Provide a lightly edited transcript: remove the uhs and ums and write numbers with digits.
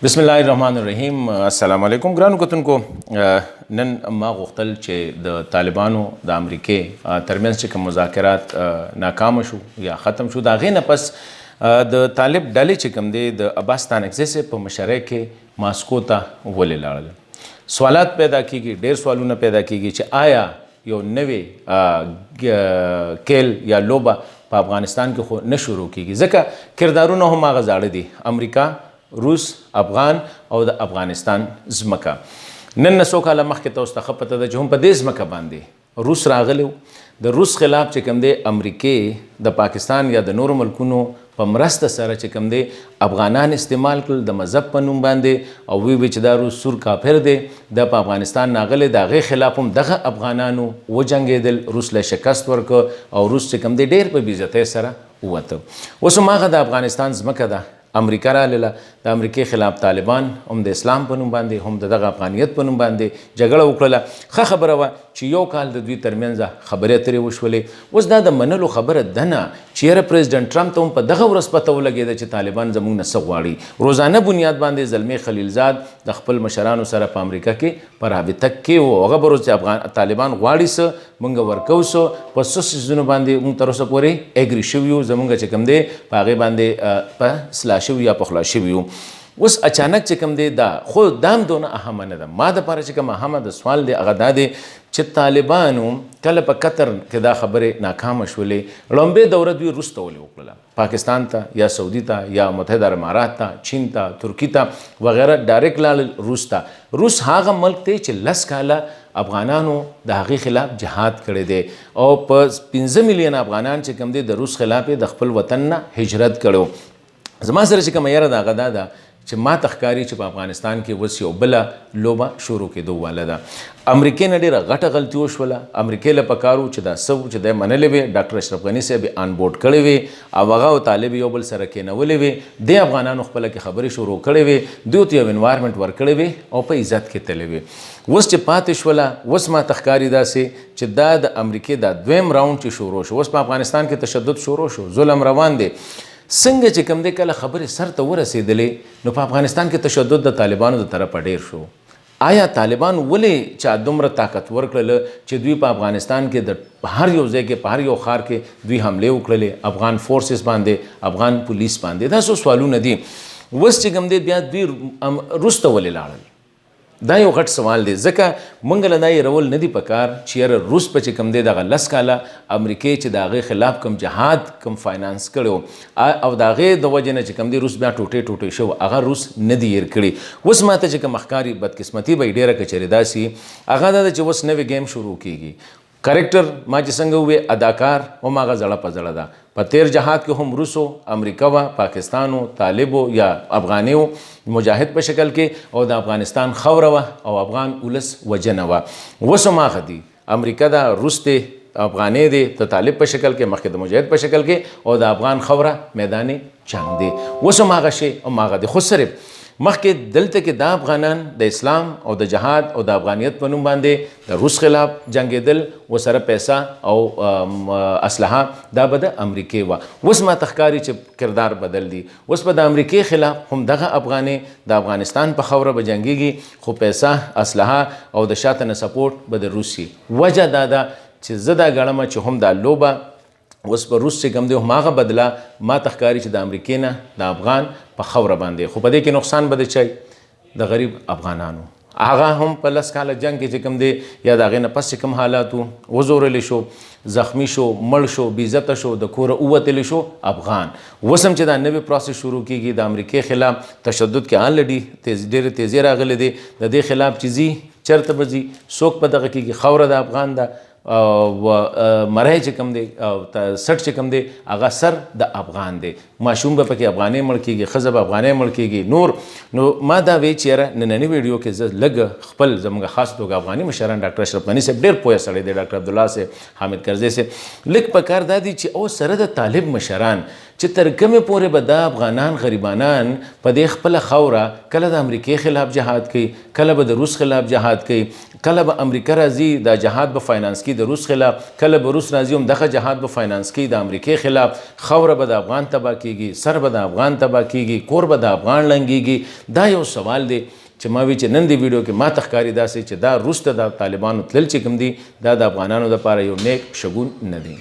بسم الله الرحمن الرحیم. السلام علیکم ګرانو کتونکو. نن ما غوښتل چې د طالبانو د امریکې ترمنځ چې کوم مذاکرات ناکام شو یا ختم شو، د هغې نه پس د طالب ډلې چې کوم دی د عباس ستانکزی په مشرۍ کې ماسکو ته ولې لاړل. سوالات پیدا کیږي، ډېر سوالونه پیدا کیږي چې آیا یو نوې کیل یا لوبه په افغانستان کې خو نه شروع کیږي، ځکه کردارونه هم هغه زاړه دي، امریکا، روس، افغان او د افغانستان ځمکه. نن نه څو کاله مخکې تاسو ته ښه پته ده چې هم په دې ځمکه باندې روس راغلی و. د روس خلاف چې کوم دی امریکې د پاکستان یا د نورو ملکونو په مرسته سره چې کوم دی افغانان استعمال کړل د مذهب په نوم باندې، او وی چې دا روس سور کافر دی، د په افغانستان ناغلی، د هغې خلاف هم دغه افغانانو وجنګېدل، روس له شکست ورکړ او روس چې کوم دی ډېر په بېعزتۍ سره ووته. اوس هم هغه د افغانستان ځمکه ده، امریکا راغله، د امریکې خلاف طالبان هم د اسلام په نوم باندې هم دغه افغانیت په نوم باندې جګړه وکړله. ښه خبره وه چې یو کال د دوی ترمنځ خبرې اترې وشولې. اوس دا د منلو خبره ده نه چې یاره پرزیدنټ ټرمپ ته هم په دغه ورځ پته ولګېده چې طالبان زموږ نه څه غواړي. روزانه بنیاد باندې زلمی خلیلزاد د خپل مشرانو سره په امریکا کې په رابطه کې و. هغه به روز چې طالبان غواړي څه موږ ورکوو، څه په څه څیزونو باندې موږ تر اوسه پورې اګري شوي یو، زموږ چې کوم دی په هغې باندې په اصلاح شوي یا پخلا شوي یو. اوس اچانک چې کوم دی دا خو دا هم دونه اهمه نه ده. ما دپاره چې کوم اهمه د سوال دی هغه دا دی چې طالبانو کله په قطر کې دا خبرې ناکامه شولې، لومبۍ دوره دوی روس ته ولې وکړله، پاکستان ته یا سعودي ته یا متحده امارات ته، چین ته، ترکی ته وغیره، ډایرکټ لاړل روس ته. روس هغه ملک دی چې 10 کاله افغانانو د هغې خلاف جهاد کړی دی او په 15 میلیون افغانان چې کوم دی د روس خلاف د خپل وطن نه هجرت کړی. زما سره چې کومه یاره د هغه دا ده چې ما ته ښکاري چې په افغانستان کې اوس یو بله لوبه شروع کېدو واله ده. امریکې نه ډېره غټه غلطي وشوله. امریکې له پکار و چې دا څه و چې دی منلې وې، ډاکټر اشرف غني صاحب یې آن بورډ کړی وې او هغه او طالب یو بل سره کېنولې وې، دی افغانانو خپله کې خبرې شروع کړې وې، دوی ته یو انوایرمنټ ورکړی وې او په عزت کې تللی وې. اوس چې پاتې شوله، اوس ما ته ښکاري داسې چې دا د امریکې دا دویم راوند چې شروع شو، اوس په افغانستان کې تشدد شروع شو، ظلم روان دی. څنګه چې کوم دی کله خبرې سر ته ورسېدلې نو په افغانستان کې تشدد د طالبانو د طرفه ډېر شو. آیا طالبان ولې چا دومره طاقت ورکړله چې دوی په افغانستان کې د هر یو ځای کې په هر یو ښار کې دوی حملې وکړلې، افغان فورسز باندې، افغان پولیس باندې؟ دا څو سوالونه دي. اوس چې کوم دی بیا دوی روس ته ولې لاړل؟ دا یو غټ سوال دی، ځکه موږ له دا هېرول نه دي پکار چې یاره روس په چې کوم دی دغه 10 کاله امریکې چې د هغې خلاف کوم جهاد کوم فاینانس کړی و او د هغې د وجې نه چې کوم دی روس بیا ټوټې ټوټې شو، هغه روس نه دی هېر کړي. اوس ما ته چې کوم ښکاري بدقسمتي به یې ډېره که چېرې داسې هغه دا ده چې اوس نوې ګیم شروع کېږي. کریکټر ما چې څنګه ووې اداکار هم هغه زړه په زړه ده. په تیر جهاد کې هم روسو، امریکا وه، پاکستانو، طالبو یا افغانیو مجاهد په شکل کې، او د افغانستان خاوره وه او افغان ولس وجنه وه. اوس هم هغه دي، امریکا ده، روس دی، افغانۍ دی د طالب په شکل کې، مخکې د مجاهد په شکل کې، او د افغان خاوره میدان جنګ دی. اوس هم هغه شی هم هغه دی، خو صرف مخکې دلته کې دا افغانان د اسلام او د جهاد او د افغانیت په نوم باندې د روس خلاف جنګېدل، ورسره پیسه او اسلحه دا به د امریکې وه. اوس ما ته ښکاري چې کردار بدل دی. اوس به د امریکې خلاف هم دغه افغانۍ د افغانستان په خاوره به جنګېږي، خو پیسه، اسلحه او د شاته نه سپورټ به د روس وي. وجه دا ده چې زه دا ګڼمه چې هم دا لوبه اوس په روس چې کوم دی هماغه بدله ما ته ښکاري چې د امریکې نه د افغان په خاوره باندې، خو په دې کې نقصان به د چای د غریب افغانانو. هغه هم په 10 کاله جنګ کې چې کوم دی یا د هغې نه پس چې کوم حالات وزورلی شو، زخمی شو، مړ شو، بېعزته شو، د کوره ووتلی شو افغان. اوس هم چې دا نوی پروسس شروع کېږي د امریکې خلاف تشدد کې آلډي ډېرې تیزۍ راغلی دی، د دې خلاف چې ځي چېرته به ځي، څوک په دغه کېږي، خاوره د افغان ده، مری چې کوم دی سټ چې کوم دی هغه سر د افغان دی، ماشوم به پکې افغانۍ مړ کېږي، ښځه به افغانۍ مړ کېږي، نور. نو ما دا وی چې یاره نننۍ ویډیو کې زه لږ خپل زموږ خاص توګه افغاني مشران ډاکټر اشرف غني صاحب ډېر پوه سړی دی، ډاکټر عبدالله صاحب، حامد کرزی صاحب، لږ پکار دا دي چې او سره د طالب مشران چې تر کومې پورې به دا افغانان غریبانان په دې خپله خاوره کله د امریکې خلاف جهاد کوي، کله به د روس خلاف جهاد کوي، کله به امریکا راځي دا جهاد به فاینانس کوي د روس خلاف، کله به روس راځي هم دغه جهاد به فاینانس کوي د امریکې خلاف، خاوره به د افغان تباه کیږي، سر به د افغان تباه کیږي، کور به د افغان لنګیږي. دا یو سوال دی چې ما وی چې نن دی ویډیو کې ما تخکاری داسې چې دا روس ته د طالبانو تلل چې کوم دی دا د افغانانو لپاره یو نیک شګون نه دی.